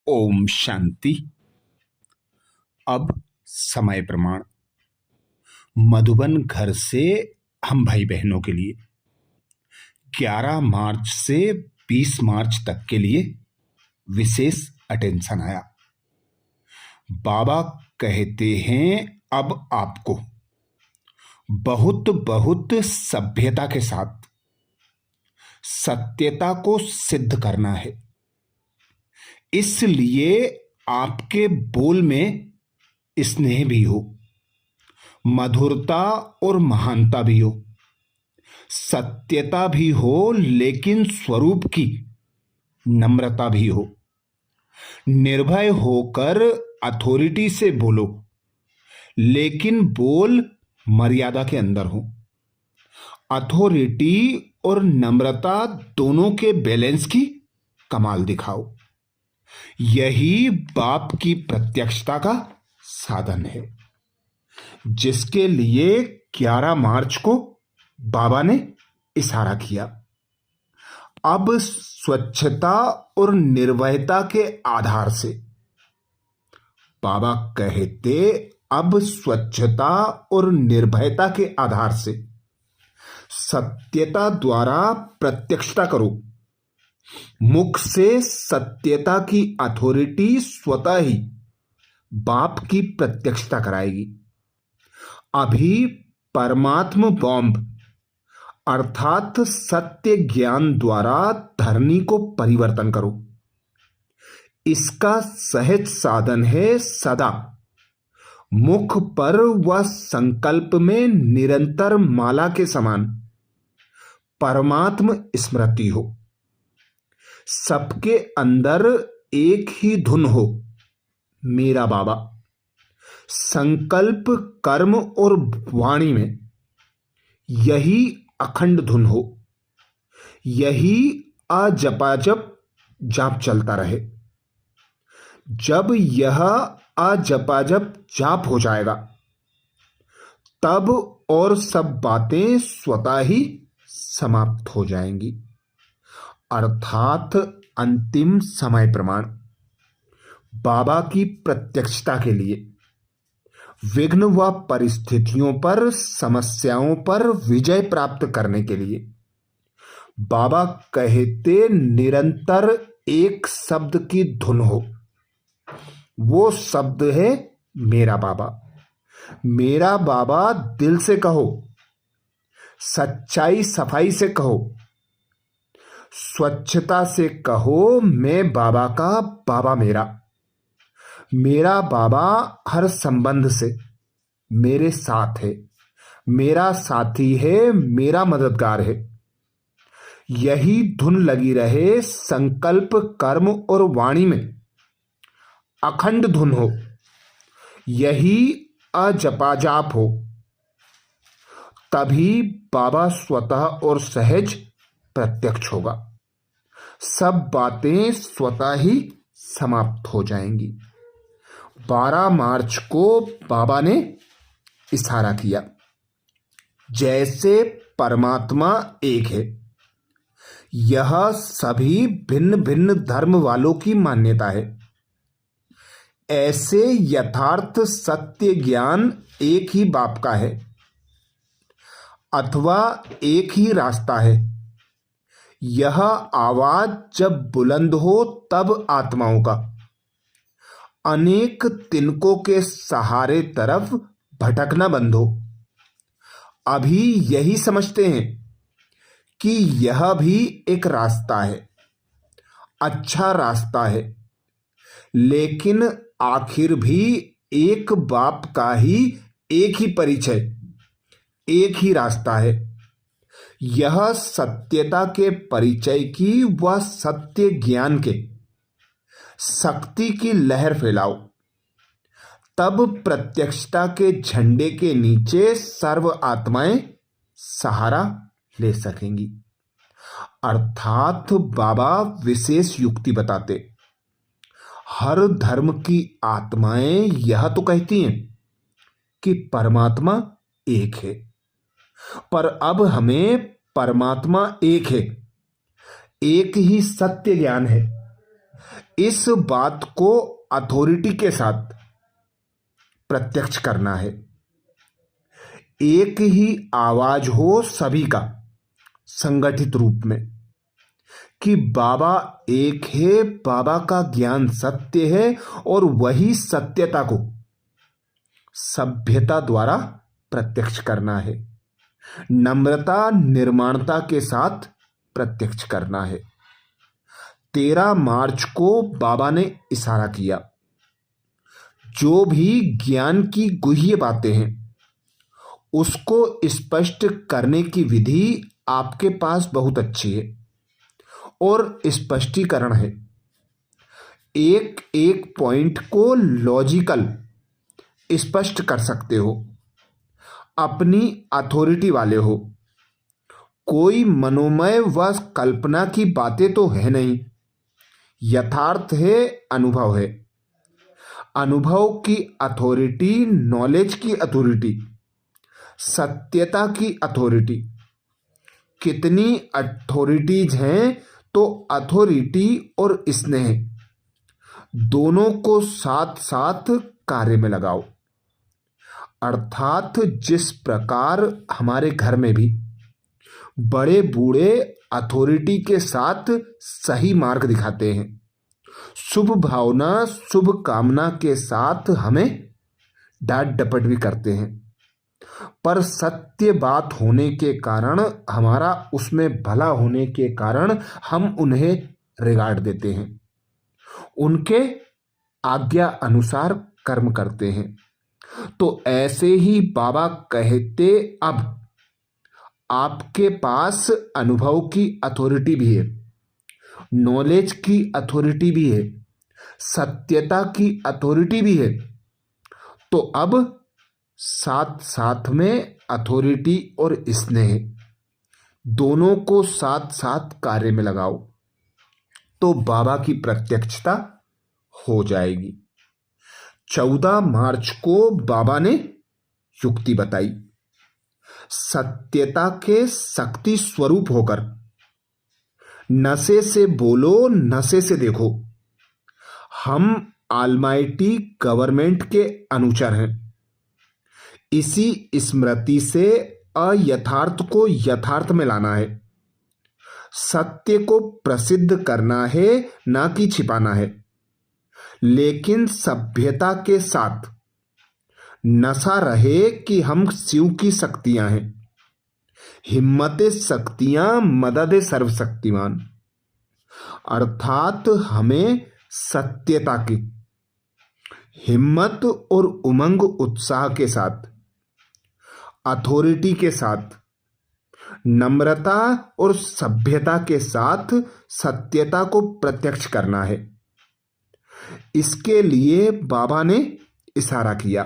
ओम शांति। अब समय प्रमाण मधुबन घर से हम भाई बहनों के लिए 11 मार्च से 20 मार्च तक के लिए विशेष अटेंशन आया। बाबा कहते हैं अब आपको बहुत बहुत सभ्यता के साथ सत्यता को सिद्ध करना है। इसलिए आपके बोल में स्नेह भी हो, मधुरता और महानता भी हो, सत्यता भी हो, लेकिन स्वरूप की नम्रता भी हो। निर्भय होकर अथॉरिटी से बोलो, लेकिन बोल मर्यादा के अंदर हो। अथॉरिटी और नम्रता दोनों के बैलेंस की कमाल दिखाओ। यही बाप की प्रत्यक्षता का साधन है, जिसके लिए 11 मार्च को बाबा ने इशारा किया। अब स्वच्छता और निर्भयता के आधार से बाबा कहते, अब स्वच्छता और निर्भयता के आधार से सत्यता द्वारा प्रत्यक्षता करो। मुख से सत्यता की अथॉरिटी स्वतः ही बाप की प्रत्यक्षता कराएगी। अभी परमात्म बॉम्ब अर्थात सत्य ज्ञान द्वारा धरनी को परिवर्तन करो। इसका सहज साधन है सदा मुख पर व संकल्प में निरंतर माला के समान परमात्म स्मृति हो। सबके अंदर एक ही धुन हो, मेरा बाबा। संकल्प, कर्म और वाणी में यही अखंड धुन हो। यही अजपाजप जाप चलता रहे। जब यह अजपाजप जाप हो जाएगा, तब और सब बातें स्वतः ही समाप्त हो जाएंगी। अर्थात अंतिम समय प्रमाण बाबा की प्रत्यक्षता के लिए विघ्न व परिस्थितियों पर, समस्याओं पर विजय प्राप्त करने के लिए बाबा कहते निरंतर एक शब्द की धुन हो। वो शब्द है मेरा बाबा। मेरा बाबा दिल से कहो, सच्चाई सफाई से कहो, स्वच्छता से कहो, मैं बाबा का बाबा मेरा। मेरा बाबा हर संबंध से मेरे साथ है, मेरा साथी है, मेरा मददगार है। यही धुन लगी रहे। संकल्प, कर्म और वाणी में अखंड धुन हो। यही अजपाजाप हो। तभी बाबा स्वतः और सहज प्रत्यक्ष होगा। सब बातें स्वतः ही समाप्त हो जाएंगी। 12 मार्च को बाबा ने इशारा किया, जैसे परमात्मा एक है। यह सभी भिन्न भिन्न धर्म वालों की मान्यता है। ऐसे यथार्थ सत्य ज्ञान एक ही बाप का है, अथवा एक ही रास्ता है। यह आवाज जब बुलंद हो, तब आत्माओं का अनेक तिनकों के सहारे तरफ भटकना बंद हो। अभी यही समझते हैं कि यह भी एक रास्ता है, अच्छा रास्ता है, लेकिन आखिर भी एक बाप का ही एक ही परिचय, एक ही रास्ता है। यह सत्यता के परिचय की व सत्य ज्ञान के शक्ति की लहर फैलाओ। तब प्रत्यक्षता के झंडे के नीचे सर्व आत्माएं सहारा ले सकेंगी। अर्थात बाबा विशेष युक्ति बताते। हर धर्म की आत्माएं यह तो कहती हैं कि परमात्मा एक है, पर अब हमें परमात्मा एक है, एक ही सत्य ज्ञान है, इस बात को अथॉरिटी के साथ प्रत्यक्ष करना है। एक ही आवाज हो सभी का संगठित रूप में कि बाबा एक है, बाबा का ज्ञान सत्य है और वही सत्यता को सभ्यता द्वारा प्रत्यक्ष करना है। नम्रता निर्माणता के साथ प्रत्यक्ष करना है। 13 मार्च को बाबा ने इशारा किया, जो भी ज्ञान की गुह्य बातें हैं उसको स्पष्ट करने की विधि आपके पास बहुत अच्छी है और स्पष्टीकरण है। एक एक पॉइंट को लॉजिकल स्पष्ट कर सकते हो। अपनी अथॉरिटी वाले हो। कोई मनोमय व कल्पना की बातें तो है नहीं, यथार्थ है, अनुभव है। अनुभव की अथॉरिटी, नॉलेज की अथॉरिटी, सत्यता की अथॉरिटी। कितनी अथॉरिटीज हैं, तो अथॉरिटी और स्नेह दोनों को साथ साथ कार्य में लगाओ। अर्थात जिस प्रकार हमारे घर में भी बड़े बूढ़े अथॉरिटी के साथ सही मार्ग दिखाते हैं, शुभ भावना शुभ कामना के साथ हमें डांट डपट भी करते हैं, पर सत्य बात होने के कारण, हमारा उसमें भला होने के कारण हम उन्हें रिगार्ड देते हैं, उनके आज्ञा अनुसार कर्म करते हैं। तो ऐसे ही बाबा कहते, अब आपके पास अनुभव की अथॉरिटी भी है, नॉलेज की अथॉरिटी भी है, सत्यता की अथॉरिटी भी है, तो अब साथ साथ में अथॉरिटी और स्नेह दोनों को साथ साथ कार्य में लगाओ, तो बाबा की प्रत्यक्षता हो जाएगी। 14 मार्च को बाबा ने युक्ति बताई। सत्यता के शक्ति स्वरूप होकर नशे से बोलो, नशे से देखो। हम ऑलमाइटी गवर्नमेंट के अनुचर हैं। इसी स्मृति से अयथार्थ को यथार्थ में लाना है। सत्य को प्रसिद्ध करना है, ना कि छिपाना है, लेकिन सभ्यता के साथ नशा रहे कि हम शिव की शक्तियां हैं। हिम्मते शक्तियां, मदद सर्वशक्तिमान। अर्थात हमें सत्यता की हिम्मत और उमंग उत्साह के साथ, अथॉरिटी के साथ, नम्रता और सभ्यता के साथ सत्यता को प्रत्यक्ष करना है। इसके लिए बाबा ने इशारा किया,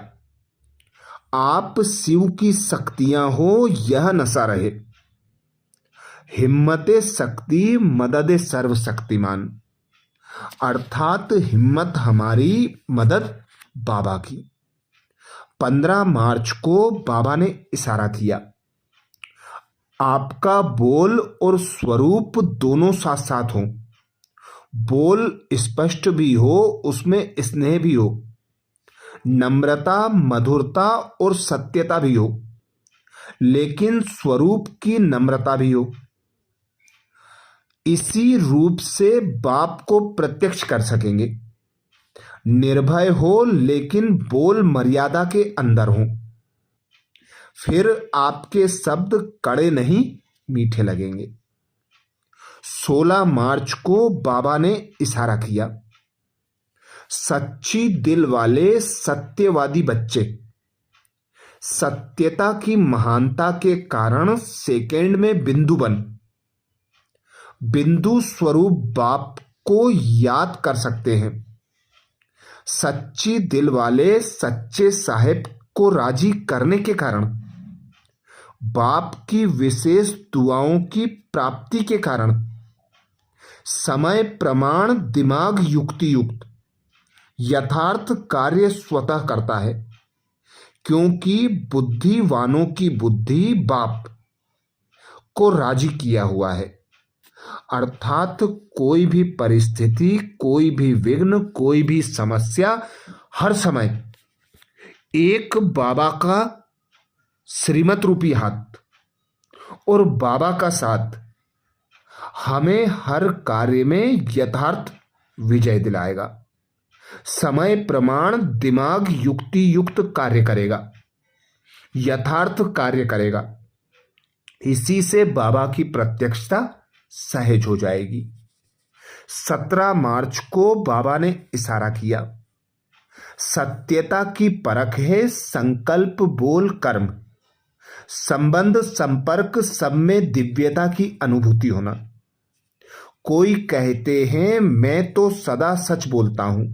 आप शिव की शक्तियां हो, यह नशा रहे। हिम्मते शक्ति, मदद सर्वशक्तिमान। अर्थात हिम्मत हमारी, मदद बाबा की। 15 मार्च को बाबा ने इशारा किया, आपका बोल और स्वरूप दोनों साथ साथ हो। बोल स्पष्ट भी हो, उसमें स्नेह भी हो, नम्रता, मधुरता और सत्यता भी हो, लेकिन स्वरूप की नम्रता भी हो। इसी रूप से बाप को प्रत्यक्ष कर सकेंगे। निर्भय हो, लेकिन बोल मर्यादा के अंदर हो। फिर आपके शब्द कड़े नहीं, मीठे लगेंगे। 16 मार्च को बाबा ने इशारा किया, सच्ची दिल वाले सत्यवादी बच्चे सत्यता की महानता के कारण सेकंड में बिंदु स्वरूप बाप को याद कर सकते हैं। सच्ची दिल वाले सच्चे साहेब को राजी करने के कारण, बाप की विशेष दुआओं की प्राप्ति के कारण, समय प्रमाण दिमाग युक्ति युक्त यथार्थ कार्य स्वतः करता है, क्योंकि बुद्धिवानों की बुद्धि बाप को राजी किया हुआ है। अर्थात कोई भी परिस्थिति, कोई भी विघ्न, कोई भी समस्या हर समय एक बाबा का श्रीमत रूपी हाथ और बाबा का साथ हमें हर कार्य में यथार्थ विजय दिलाएगा। समय प्रमाण दिमाग युक्ति युक्त कार्य करेगा, यथार्थ कार्य करेगा। इसी से बाबा की प्रत्यक्षता सहज हो जाएगी। 17 मार्च को बाबा ने इशारा किया, सत्यता की परख है संकल्प बोल कर्म, संबंध संपर्क सब में दिव्यता की अनुभूति होना। कोई कहते हैं मैं तो सदा सच बोलता हूं,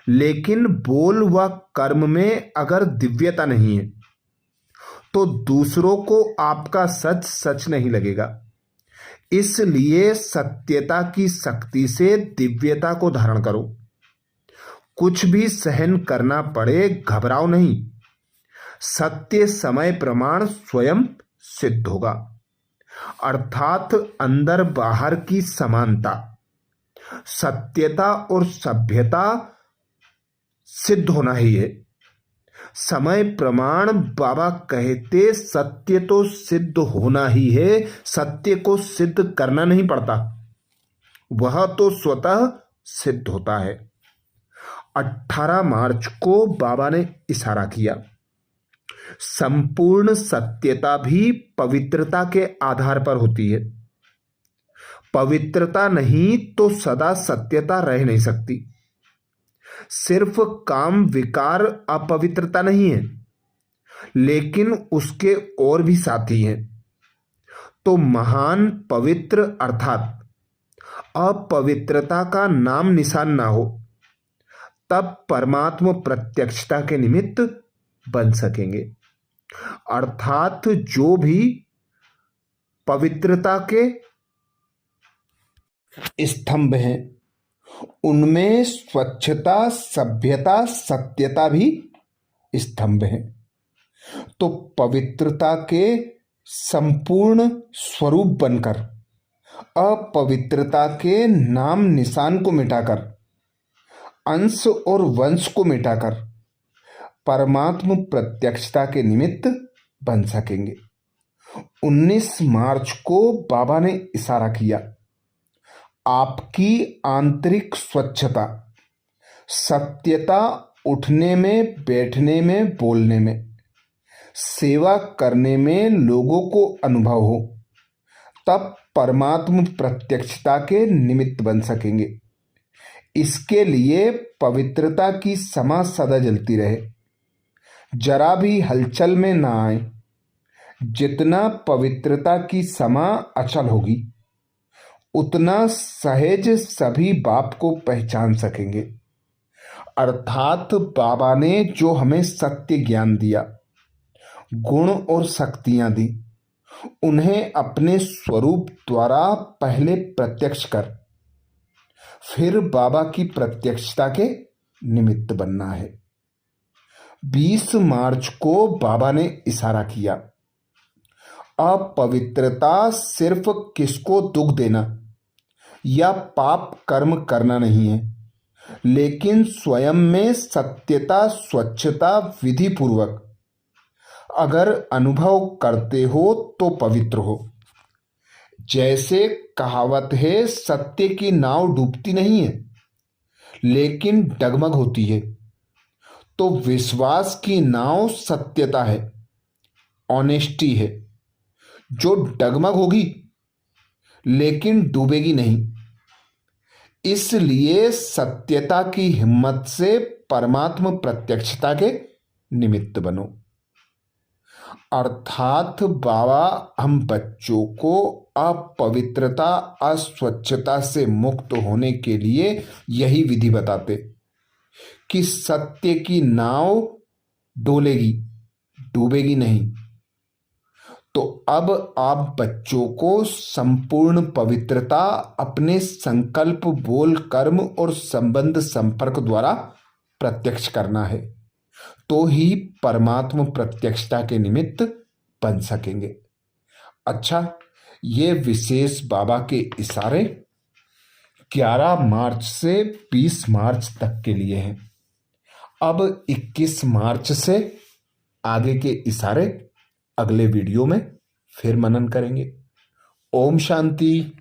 लेकिन बोल व कर्म में अगर दिव्यता नहीं है तो दूसरों को आपका सच सच नहीं लगेगा। इसलिए सत्यता की शक्ति से दिव्यता को धारण करो। कुछ भी सहन करना पड़े घबराओ नहीं, सत्य समय प्रमाण स्वयं सिद्ध होगा। अर्थात अंदर बाहर की समानता, सत्यता और सभ्यता सिद्ध होना ही है। समय प्रमाण बाबा कहते सत्य तो सिद्ध होना ही है, सत्य को सिद्ध करना नहीं पड़ता, वह तो स्वतः सिद्ध होता है। 18 मार्च को बाबा ने इशारा किया, संपूर्ण सत्यता भी पवित्रता के आधार पर होती है। पवित्रता नहीं तो सदा सत्यता रह नहीं सकती। सिर्फ काम विकार अपवित्रता नहीं है, लेकिन उसके और भी साथी हैं। तो महान पवित्र अर्थात अपवित्रता का नाम निशान ना हो, तब परमात्मा प्रत्यक्षता के निमित्त बन सकेंगे। अर्थात जो भी पवित्रता के स्तंभ हैं उनमें स्वच्छता सभ्यता सत्यता भी स्तंभ हैं। तो पवित्रता के संपूर्ण स्वरूप बनकर अपवित्रता के नाम निशान को मिटाकर अंश और वंश को मिटाकर परमात्म प्रत्यक्षता के निमित्त बन सकेंगे। 19 मार्च को बाबा ने इशारा किया, आपकी आंतरिक स्वच्छता सत्यता उठने में बैठने में बोलने में सेवा करने में लोगों को अनुभव हो, तब परमात्म प्रत्यक्षता के निमित्त बन सकेंगे। इसके लिए पवित्रता की समा सदा जलती रहे, जरा भी हलचल में ना आए। जितना पवित्रता की समा अचल होगी उतना सहज सभी बाप को पहचान सकेंगे। अर्थात बाबा ने जो हमें सत्य ज्ञान दिया, गुण और शक्तियां दी, उन्हें अपने स्वरूप द्वारा पहले प्रत्यक्ष कर फिर बाबा की प्रत्यक्षता के निमित्त बनना है। 20 मार्च को बाबा ने इशारा किया, अपवित्रता सिर्फ किसको दुख देना या पाप कर्म करना नहीं है, लेकिन स्वयं में सत्यता स्वच्छता विधि पूर्वक अगर अनुभव करते हो तो पवित्र हो। जैसे कहावत है, सत्य की नाव डूबती नहीं है लेकिन डगमग होती है, तो विश्वास की नाव सत्यता है, ऑनेस्टी है, जो डगमग होगी लेकिन डूबेगी नहीं। इसलिए सत्यता की हिम्मत से परमात्म प्रत्यक्षता के निमित्त बनो। अर्थात बाबा हम बच्चों को अपवित्रता अस्वच्छता से मुक्त होने के लिए यही विधि बताते कि सत्य की नाव डोलेगी, डूबेगी नहीं। तो अब आप बच्चों को संपूर्ण पवित्रता अपने संकल्प बोल कर्म और संबंध संपर्क द्वारा प्रत्यक्ष करना है, तो ही परमात्म प्रत्यक्षता के निमित्त बन सकेंगे। अच्छा, ये विशेष बाबा के इशारे 11 मार्च से 20 मार्च तक के लिए हैं। अब 21 मार्च से आगे के इशारे अगले वीडियो में फिर मनन करेंगे। ओम शांति।